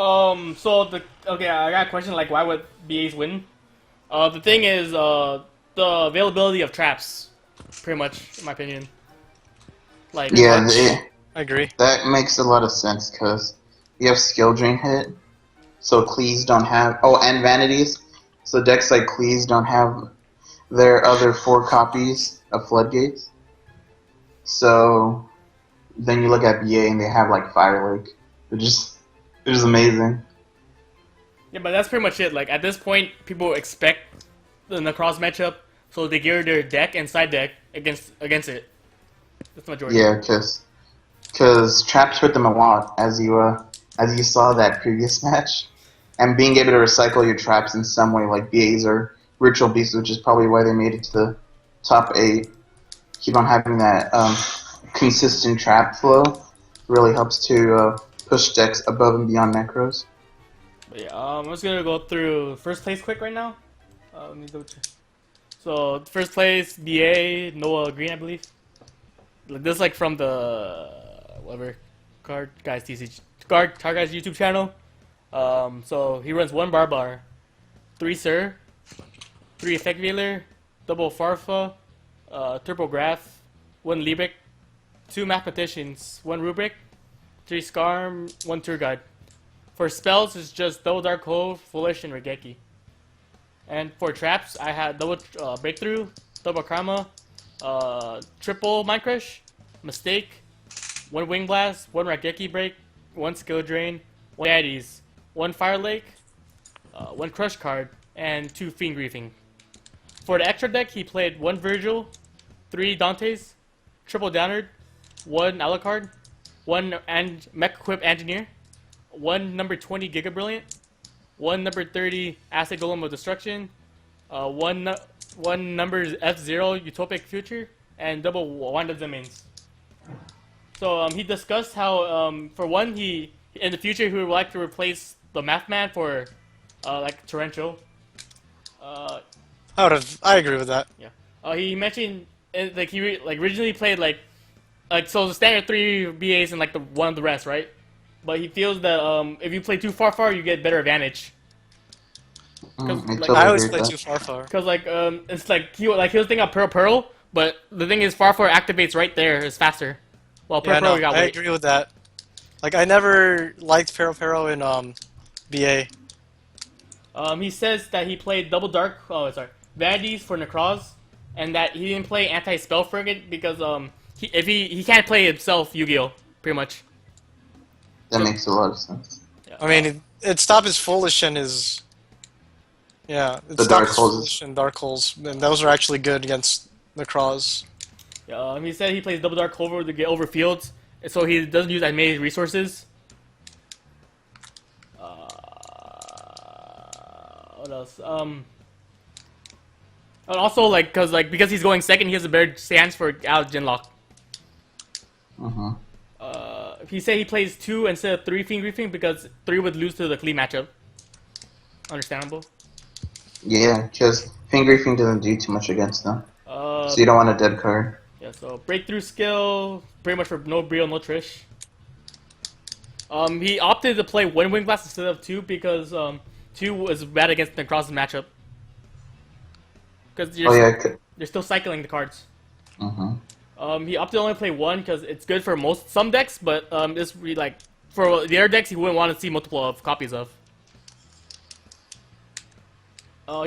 Okay, I got a question. Like, why would BAs win? The thing is, the availability of traps, pretty much, in my opinion. Like, Pretty Yeah, much. I agree. that makes a lot of sense because you have skill drain hit, so Cleese don't have. Oh, and vanities. So decks like Cleese don't have their other 4 copies of Floodgates. So then you look at BA and they have like Fire Lake, which is amazing. yeah, but that's pretty much it. Like, at this point, people expect the Necross matchup, so they gear their deck and side deck against it. That's the majority. Yeah, because traps hurt them a lot, as you saw that previous match, and being able to recycle your traps in some way, like BAs or Ritual Beasts, which is probably why they made it to the top 8. Keep on having that consistent trap flow really helps to push decks above and beyond Necros. But yeah, I'm just gonna go through first place quick right now. Let me double check. So first place, BA, Noah Green, I believe. Like, this is like from the whatever card guys YouTube channel. So he runs 1 Barbar, 3 Sir, 3 Effect Veiler, double Farfa, Turbo Graph, 1 Libric, 2 Mathematicians, 1 Rubric, 3 Scarm, 1 Tour Guide. For spells, it's just double Dark Clove, Foolish, and Regeki. And for traps, I had double Breakthrough, double Karma, triple Mind Crush, Mistake, 1 Wing Blast, 1 Regeki Break, 1 Skill Drain, 1 Addies, 1 Fire Lake, 1 Crush card, and 2 Fiend Griefing. For the extra deck, he played 1 Virgil, 3 Dantes, triple Downard, 1 Alucard, 1 Mech Equip Engineer, 1 number 20 Giga Brilliant, 1 number 30 Acid Golem of Destruction, 1 number F0 Utopic Future, and double Wand of Domains. So he discussed how for one he in the future he would like to replace the Math Man for like Torrential. I agree with that. Yeah. He mentioned like he originally played like so the standard 3 BAs and like the one of the rest, right? But he feels that if you play too far, you get better advantage. I always play too far. Cause it's like he was thinking of Pearl, but the thing is far activates right there is faster. Well, Yeah, no, you got I wait. agree with that. Like, I never liked Pero in BA. He says that he played double dark. Oh, sorry, vanities for Necroz, and that he didn't play anti spell frigate because he can't play himself Yu-Gi-Oh pretty much. That makes a lot of sense. Yeah. I mean, it stopped his Foolish and his... Yeah, it The stopped Dark his Holes. Foolish and Dark Holes, and those are actually good against Necroz. He said he plays double dark clover to get over fields, so he doesn't use as many resources. What else? And also because he's going second, he has a better chance for out Genlock. He said he plays 2 instead of 3 Fiend Griefing because 3 would lose to the Klee matchup. Understandable. Yeah, because Finger Griefing doesn't do too much against them. So you don't want a dead card. Yeah, so breakthrough skill, pretty much for no Brio, no Trish. He opted to play 1 Wing Blast instead of 2 because 2 was bad against the Necroz matchup. Because you're still cycling the cards. He opted to only play 1 because it's good for some decks, but this for the other decks he wouldn't want to see multiple of copies of.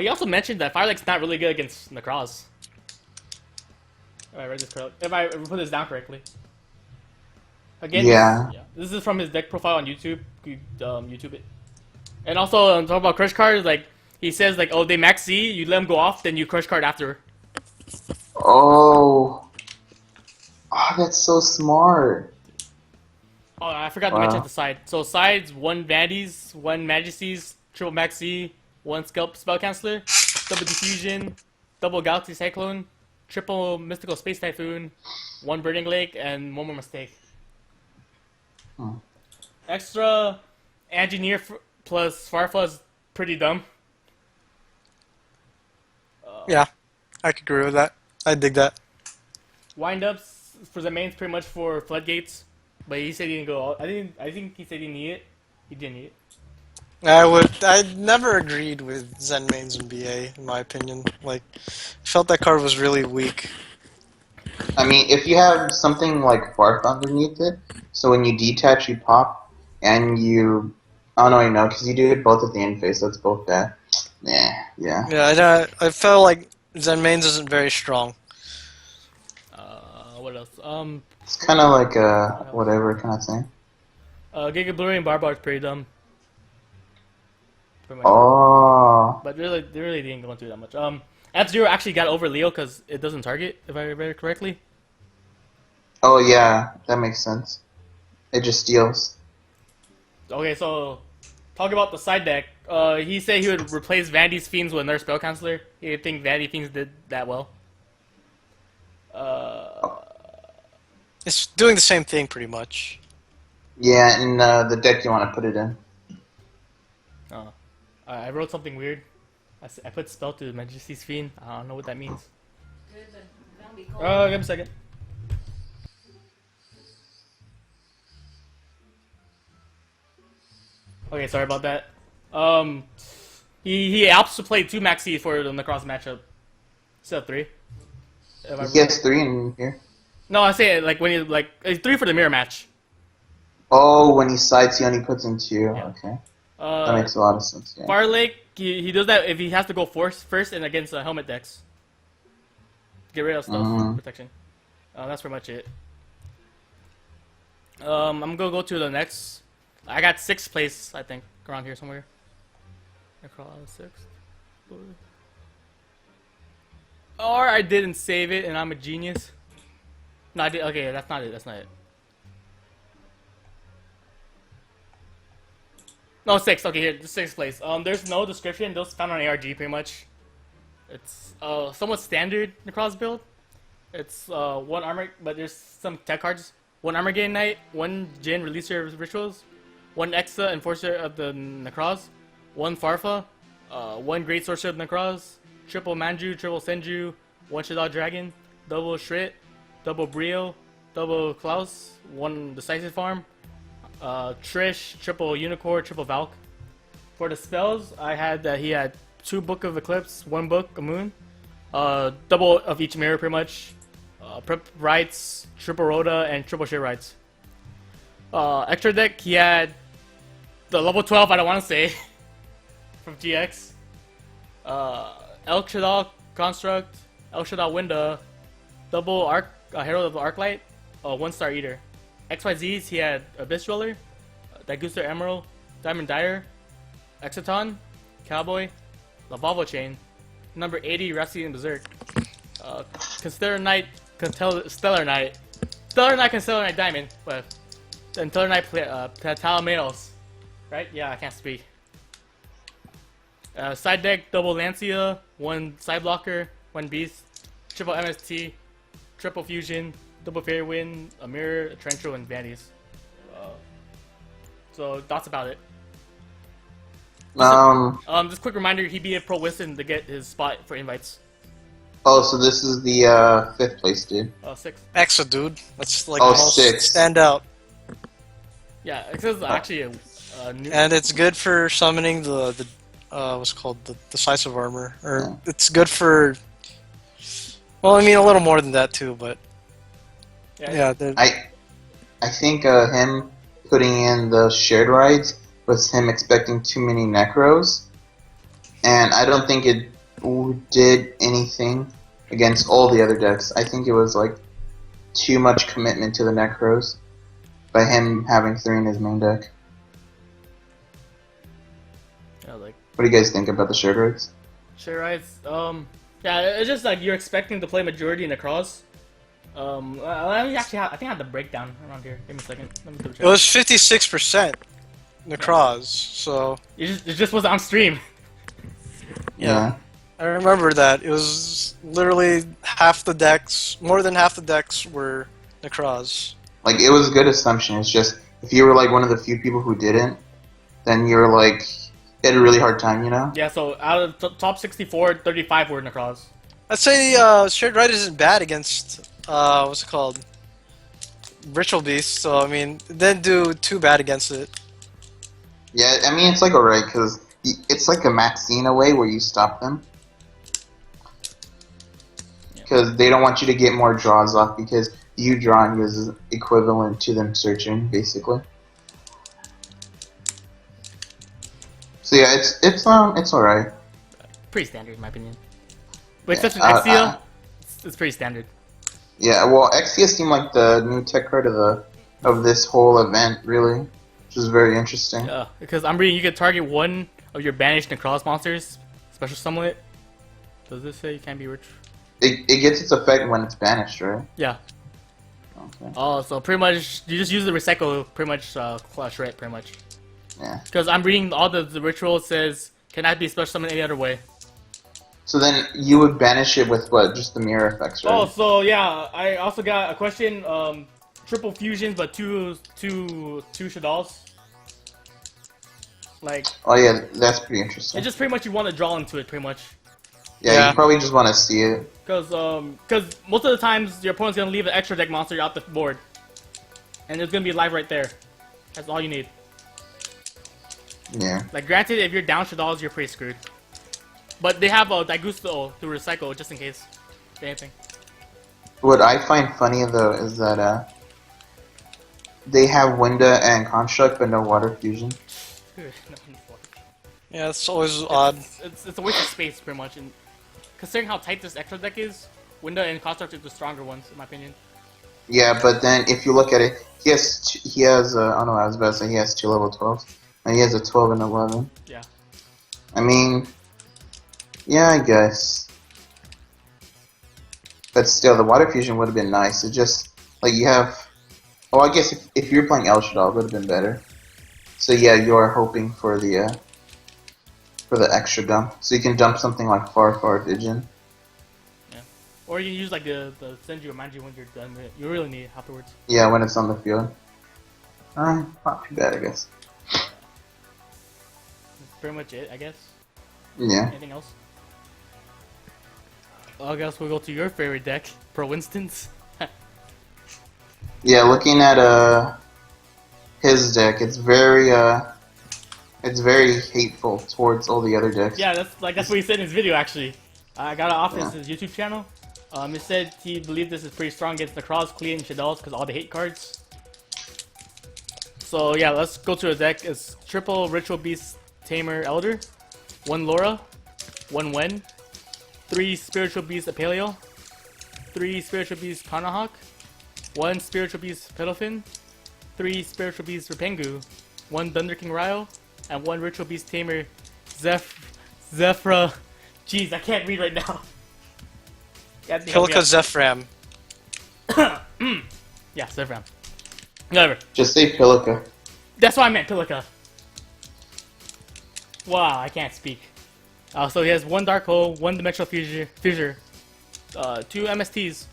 He also mentioned that Fire Lake's not really good against Necroz. If I read this correctly, if I put this down correctly. Again, Yeah. This is from his deck profile on YouTube. You YouTube it. And also, talking about crush cards, like he says, like, oh, they max Z, you let them go off, then you crush card after. Oh, that's so smart. Oh, I forgot to mention the side. So sides: 1 Vanities, 1 Majesties, triple max Z, 1 Spell Canceller, double Diffusion, double Galaxy Cyclone, triple Mystical Space Typhoon, 1 Burning Lake, and 1 more Mistake. Extra Engineer plus Farfa is pretty dumb. Yeah, I could agree with that. I dig that. Wind-ups for the mains pretty much for Floodgates, but he said he didn't go. I think he said he didn't need it. He didn't need it. I never agreed with Zen mains and BA, in my opinion. Like, I felt that card was really weak. I mean, if you have something like Barth underneath it, so when you detach, you pop, and you... Oh, no, you know, because you do it both at the end phase, that's both bad. Yeah, yeah. Yeah, I felt like Zen mains isn't very strong. What else? It's kind of like a whatever kind of thing. Giga Blue and Barbar is pretty dumb. Pretty much. Oh. But they really didn't go into that much. F-Zero actually got over Leo because it doesn't target, if I read it correctly. Oh, yeah, that makes sense. It just steals. Okay, so talk about the side deck. He said he would replace Vandy's Fiends with another spell counselor. He didn't think Vandy Fiends did that well. It's doing the same thing, pretty much. Yeah, and the deck you want to put it in. I wrote something weird. I put spell to Majesty's Fiend. I don't know what that means. Give me a second. Okay, sorry about that. He opts to play 2 maxi for the Necross matchup instead of 3. He has 3 in here. No, I say it like when it's 3 for the mirror match. Oh, when he sides, he only puts in 2. Yeah. Okay. That makes a lot of sense. Yeah. Far Lake, he does that if he has to go first and against helmet decks. Get rid of stuff protection. That's pretty much it. I'm gonna go to the next. I got 6th place, I think, around here somewhere. Across 6th. Or I didn't save it and I'm a genius. No, I did. Okay, that's not it. That's not it. No, 6th. Okay, here, 6th place. There's no description. Those found on ARG pretty much. It's somewhat standard Necross build. It's 1 armor, but there's some tech cards. 1 armor gain knight, 1 Jin releaser of rituals, 1 Exa enforcer of the Necross, 1 Farfa, 1 great sorcerer of Necross, triple Manju, triple Senju, 1 Shadow Dragon, double Shrit, double Brio, double Klaus, 1 decisive farm, Trish, triple Unicorn, triple Valk. For the spells, I had that he had 2 Book of Eclipse, 1 Book of Moon, double of each mirror pretty much, Prep Rights, triple Rhoda, and triple Shit Rights. Extra deck, he had the level 12, I don't want to say, from GX. El Shaddai Construct, El Shaddai Winda, double Arc, Herald of the Arclight, 1-star Eater. XYZs, he had Abyss Roller, Daguster Emerald, Diamond Dyer, Exoton, Cowboy, Lavalvo Chain, number 80, Rusty and Berserk, Constellar Knight, Stellar Knight, Constellar Knight Diamond, but then Stellar Knight Talamanos, right? Yeah, I can't speak. Side deck, double Lancia, 1 side blocker, 1 beast, triple MST, triple fusion, double fairy wind, a mirror, a Trencho, and Vandy's. So that's about it. Just quick reminder, he beat Pro Wiston to get his spot for invites. Oh, so this is the 5th place, dude. 6th. Exa, dude. That's like Oh, most 6. stand out. Yeah, Exa is actually a new. And it's good for summoning the what's called the decisive armor. Or it's good for. Well, I mean a little more than that too, but yeah. I think him putting in the shared rides was him expecting too many Necros, and I don't think it did anything against all the other decks. I think it was like too much commitment to the Necros by him having 3 in his main deck. Yeah, like. What do you guys think about the shared rides? Shared rides. Yeah, it's just like you're expecting to play majority in the cross. Let me actually I think I have the breakdown around here. Give me a second. Let me double check. it was 56% Necroz, so It just wasn't on stream. Yeah. I remember that. It was literally half the decks, more than half the decks were Necroz. Like, it was a good assumption. It's just, if you were like one of the few people who didn't, then you're like, you had a really hard time, you know? Yeah, so out of the top 64, 35 were Necross. I'd say Shared Right isn't bad against, what's it called? Ritual Beast, so I mean, it didn't do too bad against it. Yeah, I mean it's like alright because it's like a Maxine away where you stop them because they don't want you to get more draws off because you drawing is equivalent to them searching basically. So yeah, it's alright. Pretty standard in my opinion. But Yeah, except in Exia, it's pretty standard. yeah, well, Exia seemed like the new tech card of this whole event, really, which is very interesting. Yeah, because I'm reading you can target one of your banished Necross monsters, special summon it. Does this say you can't be rich? It gets its effect when it's banished, right? Yeah. Okay. Oh, so pretty much you just use the recycle, pretty much clash right, pretty much. Yeah. Because I'm reading all the ritual, it says cannot be special summoned any other way. So then you would banish it with what? Just the mirror effects, right? Oh, so yeah, I also got a question. Triple fusions, but two Shaddolls. Like. Oh yeah, that's pretty interesting. It's just pretty much you want to draw into it, pretty much. Yeah, you probably just want to see it. Cause most of the times your opponent's gonna leave an extra deck monster out the board, and it's gonna be live right there. That's all you need. Yeah. Like granted, if you're down Shaddolls, you're pretty screwed. But they have a Daigusto to recycle just in case. Anything. What I find funny though is that they have Winda and Construct, but no Water Fusion. Yeah, it's always odd. It's a waste of space, pretty much. And considering how tight this extra deck is, Winda and Construct are the stronger ones, in my opinion. Yeah, but then if you look at it, he has oh no, I was about to say he has 2 level 12s, and he has a 12 and 11. Yeah. I mean, yeah, I guess. But still, the Water Fusion would have been nice. It just, like, you have... Oh, I guess if you're playing El Shaddai, it would have been better. So yeah, you're hoping for the extra dump. So you can dump something like Far Vision. Yeah. Or you can use, like, the Senju or Manji when you're done with it. You really need it afterwards. Yeah, when it's on the field. Not too bad, I guess. That's pretty much it, I guess. Yeah. Anything else? I guess we'll go to your favorite deck, Pro Instance. Yeah, looking at his deck, it's very hateful towards all the other decks. Yeah, that's what he said in his video actually. I got it off his YouTube channel. He said he believed this is pretty strong against Necross, Clea, and Shaddolls because all the hate cards. So yeah, let's go to a deck. It's triple Ritual Beast Tamer Elder, 1 Laura, 1 Wen, 3 Spiritual Beast Apelio, 3 Spiritual Beast Kanahawk, 1 Spiritual Beast Pedofin, 3 Spiritual Beast Rapengu, 1 Thunder King Ryo, and 1 Ritual Beast Tamer Zephyra. Jeez, I can't read right now. Pilka Zephram. Yeah, Zephyram. Whatever. Just say Pilica. That's what I meant, Pilica. Wow, I can't speak. So he has 1 Dark Hole, 1 Dimensional Fissure, 2 MSTs,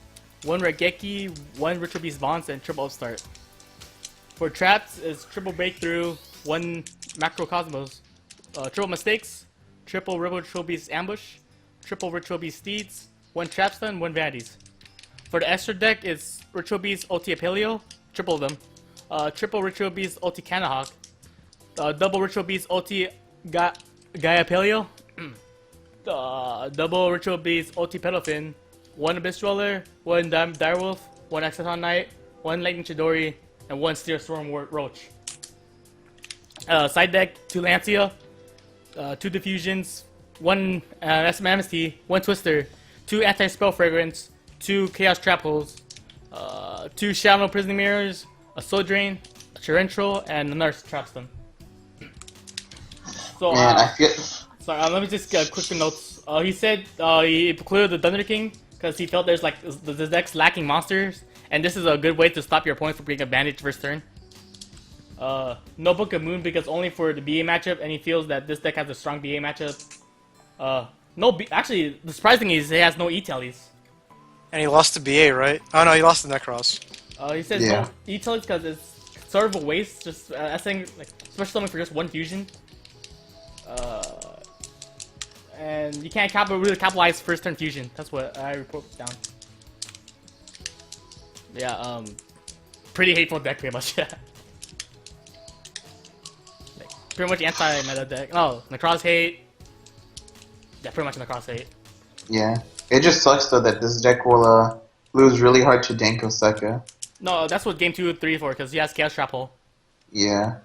1 Regeki, 1 Ritual Beast Bonds, and triple Upstart. For traps, is triple Breakthrough, 1 Macrocosmos, triple Mistakes, triple Ritual Beast Ambush, triple Ritual Beast Steeds, 1 Trap Stun, 1 Vanities. For the extra deck, it's Ritual Beast Ulti Apelio, triple of them, triple Ritual Beast Ulti Kanahawk, double Ritual Beast Ulti Gaia Apelio, double Ritual Beast Ulti Pedofin, 1 Abyss Dweller, 1 Direwolf, 1 Exciton Knight, 1 Lightning Chidori, and 1 Steer Storm Roach. Side deck, 2 Lancia, 2 Diffusions, 1 SMMST, 1 Twister, 2 Anti-Spell Fragrance, 2 Chaos Trap Holes, 2 Shadow Prison Mirrors, a Soul Drain, a Torrential, and another Trap Stun. So, Man, I feel... sorry, let me just get quick notes. He said he cleared the Thunder King because he felt there's like the deck's lacking monsters, and this is a good way to stop your opponent from getting advantage first turn. No Book of Moon because only for the BA matchup, and he feels that this deck has a strong BA matchup. Actually, the surprising thing is he has no E-Tellies. And he lost to BA, right? Oh no, he lost to Necross. He says no E-Tellies because it's sort of a waste, just saying, like, especially something for just 1 fusion. And you can't really capitalize first turn fusion. That's what I report down. Yeah, pretty hateful deck pretty much. Like, pretty much anti-meta deck. No, Necross hate. Yeah, pretty much Necross hate. Yeah. It just sucks though that this deck will lose really hard to Danko Seka. No, that's what game 2, 3 for, because he has Chaos Trap Hole. Yeah.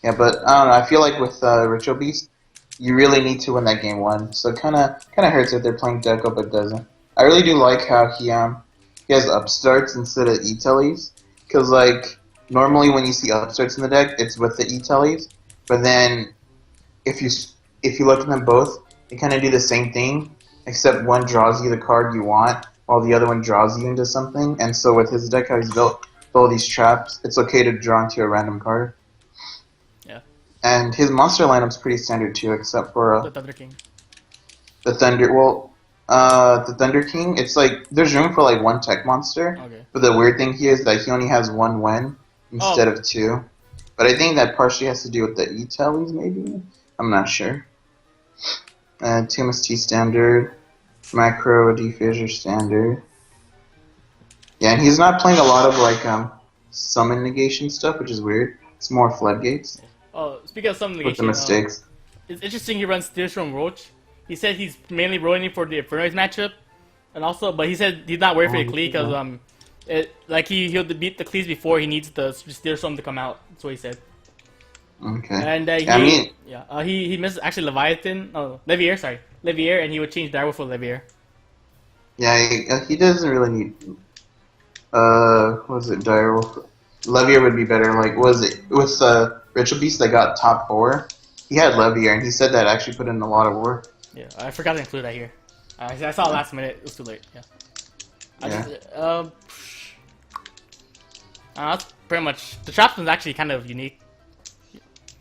Yeah, but I don't know. I feel like with Ritual Beast, you really need to win that game 1. So it kind of hurts if they're playing Deco, but doesn't. I really do like how he has upstarts instead of E-Tellies. Because, like, normally when you see upstarts in the deck, it's with the E-Tellies. But then, if you look at them both, they kind of do the same thing, except one draws you the card you want, while the other one draws you into something. And so with his deck, how he's built all these traps, it's okay to draw into a random card. Yeah. And his monster lineup's pretty standard too, except for The Thunder King. the Thunder. Well, the Thunder King. It's like there's room for like one tech monster. Okay. But the weird thing here is that he only has one win instead of 2. But I think that partially has to do with the E-Tellies, maybe. I'm not sure. 2 MST standard, macro defissure standard. Yeah, and he's not playing a lot of like summon negation stuff, which is weird. It's more floodgates Oh, speaking of some with negation, the mistakes. it's interesting he runs Steers from Roach. He said he's mainly rolling for the Inferno's matchup, and also, but he said he's not worried for the Klee because he'll beat the Klees before he needs the Steers from to come out. That's what he said. Okay. And he missed actually Leviathan. Oh, Levier, sorry, Levier, and he would change Direwolf for Levier. Yeah, he doesn't really need. What was it? Direwolf. Levier would be better. Like, was it with Ritual Beast that got top 4? He had Levier, and he said that actually put in a lot of work. Yeah, I forgot to include that here. I saw it last minute. It was too late. Yeah. That's pretty much the trap one's actually kind of unique.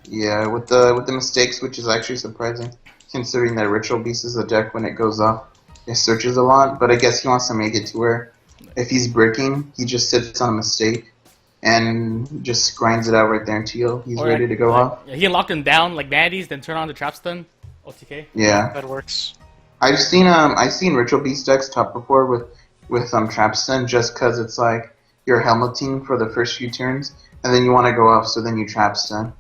Yeah, with the mistakes, which is actually surprising, considering that Ritual Beast is a deck when it goes off, it searches a lot. But I guess he wants to make it to where if he's bricking, he just sits on a mistake and just grinds it out right there until he's ready to go off. Yeah, he locked him down like vanities, then turn on the trap stun. OTK. Yeah, That works. I've seen Ritual Beast decks top before with trap stun just because it's like you're helmeting for the first few turns and then you want to go off, so then you trap stun.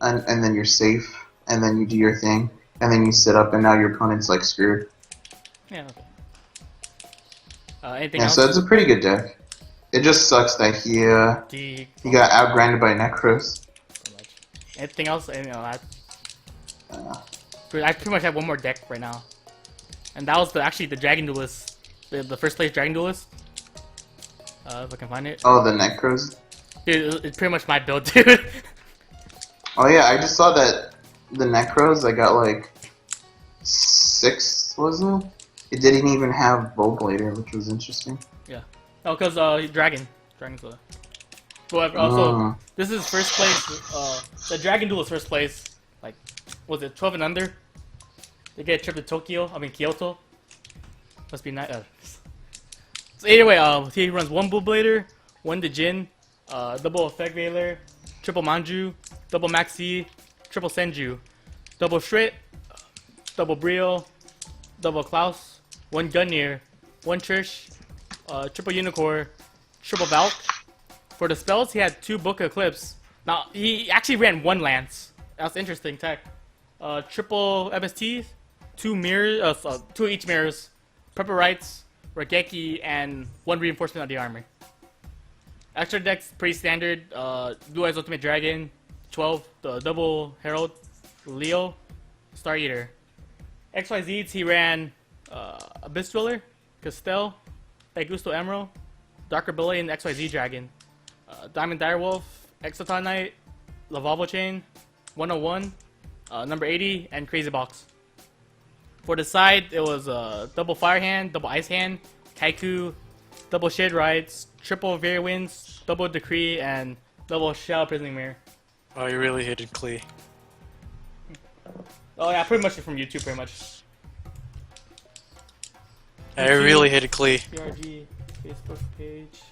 And then you're safe, and then you do your thing, and then you sit up, and now your opponent's like screwed. Yeah. Okay. Anything else? So it's a pretty good deck. It just sucks that he got outgrinded by Necros. So much. Anything else? I pretty much have one more deck right now, and that was actually the Dragon Duelist, the first place Dragon Duelist. If I can find it. Oh, the Necros. Dude, it's pretty much my build, dude. Oh yeah, I just saw that the Necros, I got like 6, was it? It didn't even have Bowblader, which was interesting. Yeah. Oh, because Dragon's the... But also, this is first place, the Dragon Duel is first place, like, was it 12 and under? They get a trip to Kyoto. Must be nice. So anyway, he runs 1 Bowblader, 1 Djinn, double Effect Veiler, triple Manju, double Maxi, triple Senju, double Shrit, double Brio, double Klaus, 1 Gungnir, 1 Trish, triple Unicorn, triple Valk. For the spells, he had 2 Book Eclipse. Now, he actually ran 1 Lance. That's interesting tech. Triple MST, 2 mirrors, 2 each mirrors, Prepper Rights, Regeki, and 1 reinforcement of the armor. Extra deck's pretty standard. Blue Eyes Ultimate Dragon, 12, the double Herald, Leo, Star Eater. XYZs, he ran Abyss Dweller, Castell, Augusto Emerald, Dark Rebellion, XYZ Dragon, Diamond Direwolf, Exoton Knight, Lavalvo Chain, 101, number 80, and Crazy Box. For the side, it was double Fire Hand, double Ice Hand, Kaiku, double Shade Rides, triple Very Winds, double Decree, and double Shadow Prisoning Mirror. Oh, you really hated Klee. Oh yeah, pretty much from YouTube, pretty much. I really hated Klee. PRG, Facebook page.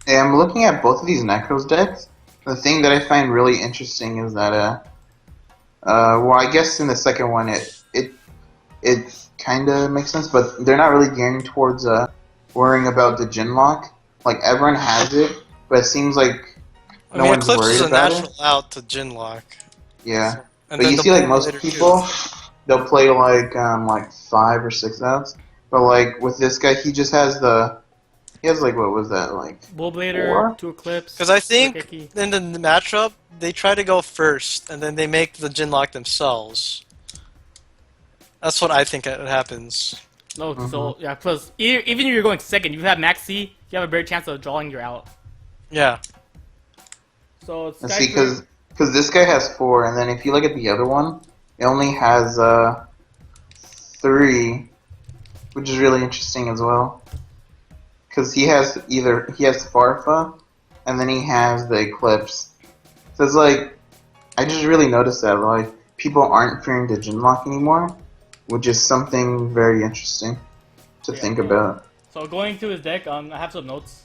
Hey, I'm looking at both of these Necros decks. The thing that I find really interesting is that, well, I guess in the second one it kind of makes sense, but they're not really gearing towards worrying about the Djinn lock. Like everyone has it, but it seems like I No mean, one's Eclipse is worried a about natural it. out to Jinlock. Yeah, So, and but then you the see, like Boom most later too. people, they'll play like 5 or 6 outs. But like with this guy, he has like what was that like Bullblader, 4? 2 Because Eclipse, I think Rikeki. in the matchup, they try to go first, and then they make the Jinlock themselves. That's what I think happens. No, Mm-hmm. so yeah. Plus, even if you're going second, you have Maxi. You have a better chance of drawing your out. Yeah. So And Sky see, Three. because this guy has 4, and then if you look at the other one, it only has 3, which is really interesting as well. Because he has Farfa, and then he has the Eclipse. So it's like I just really noticed that like people aren't fearing the Jinlock anymore, which is something very interesting to Yeah. think about. So going through his deck, I have some notes.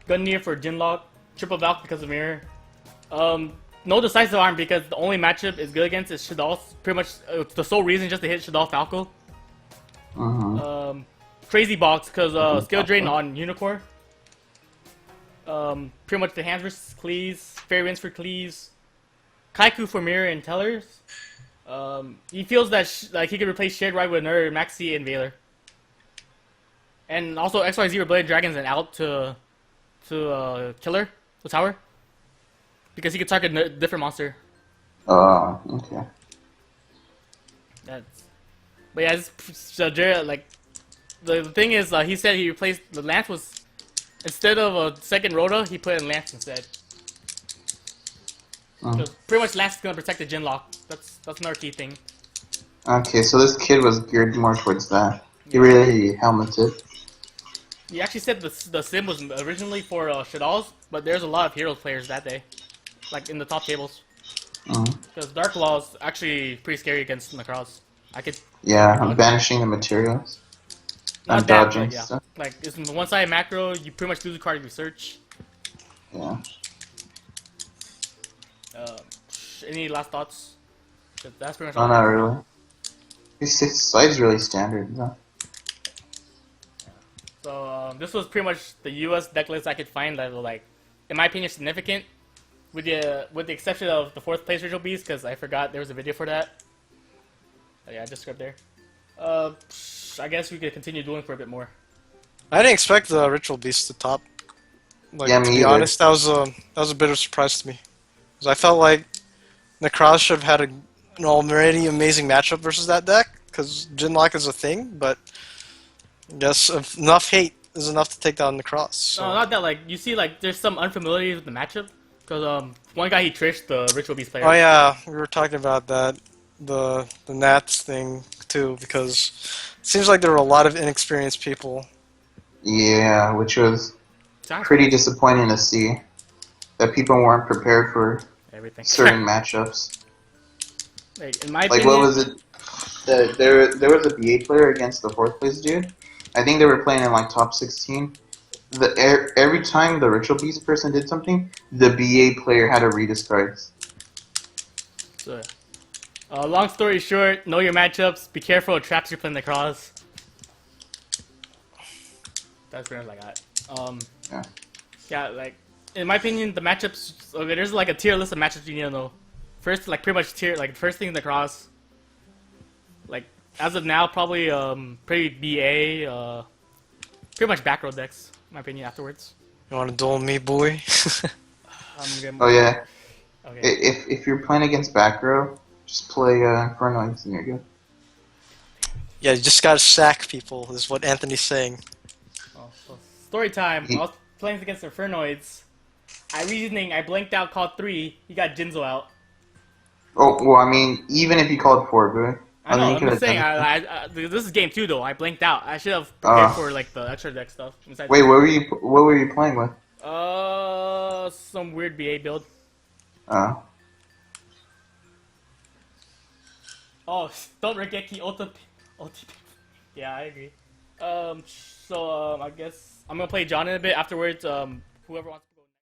Gunneer for Jinlock, Triple Valk because of Mirror. No decisive arm because the only matchup is good against is Shadal. Pretty much the sole reason just to hit Shadal Falco. Mm-hmm. Crazy Box because skill drain on Unicorn. Pretty much the hands versus Cleese, Fairy Winds for Cleese, Kaiku for Mirror and Tellers. He feels that like he could replace Shared Ride with Nerd, Maxi, and Veiler. And also XYZ Rebellion Dragons and out to Killer, the tower. Because he could target a different monster. Oh, okay. That's, but yeah, so Jared, like, the thing is, he said he replaced, the Lance was, instead of a second Rhoda, he put in Lance instead. Mm. So pretty much Lance is going to protect the Jinlock. That's another key thing. Okay, so this kid was geared more towards that. He Yeah. really helmeted. He actually said the sim was originally for Shadal's, but there's a lot of Heroes players that day. Like in the top tables. Mm. Because Dark Law's actually pretty scary against Macross. I could Yeah, I'm dodge. banishing the materials. Not I'm that, dodging but yeah. stuff. Like, it's one sided macro, you pretty much lose the card if you search. Yeah. Um, any last thoughts? That's pretty much Oh, all. not really. His side's really standard, though. So, this was pretty much the US deck list I could find that were, like, in my opinion, significant. With the exception of the 4th place Ritual Beast, because I forgot there was a video for that. Oh, yeah, I just scrubbed there. I guess we could continue dueling for a bit more. I didn't expect the Ritual Beast to top. Like, Yeah, to me be either. honest, that was a bit of a surprise to me. Because I felt like Necroz should have had an already amazing matchup versus that deck, because Jinlock is a thing, but I guess enough hate is enough to take down Necroz. So. No, not that, like, you see, like, there's some unfamiliarity with the matchup. Because, one guy he trished the Ritual Beast player. Oh yeah, we were talking about that, the Nats thing too, because it seems like there were a lot of inexperienced people. Yeah, which was pretty disappointing to see. That people weren't prepared for Everything. certain matchups. Like, in my Like, opinion, what was it? There was a BA player against the 4th place dude. I think they were playing in, like, top 16. Every time the Ritual Beast person did something, the BA player had to read his cards. So, long story short, know your matchups. Be careful of traps you're playing across. That's pretty much like that. Yeah. Yeah, like, in my opinion, the matchups. Okay, there's like a tier list of matchups you need to know. First, like pretty much like first thing in the cross. Like as of now, probably pretty BA. Pretty much back row decks, in my opinion. Afterwards. You want to duel me, boy? Oh yeah. Okay. If you're playing against back row, just play Infernoids and you're good. Yeah, you just gotta sack people, is what Anthony's saying. Oh, so story time. I was playing against Infernoids. I blanked out, called 3. He got Jinzo out. Oh well, I mean, even if you called 4, bro. I know. mean, I'm just saying. This is game 2 though. I blanked out. I should have prepared for like the extra deck stuff. Wait, what were you playing with? Some weird BA build. Oh. Oh, don't Regeki OTP. Yeah, I agree. So I guess I'm gonna play John in a bit afterwards. Whoever wants.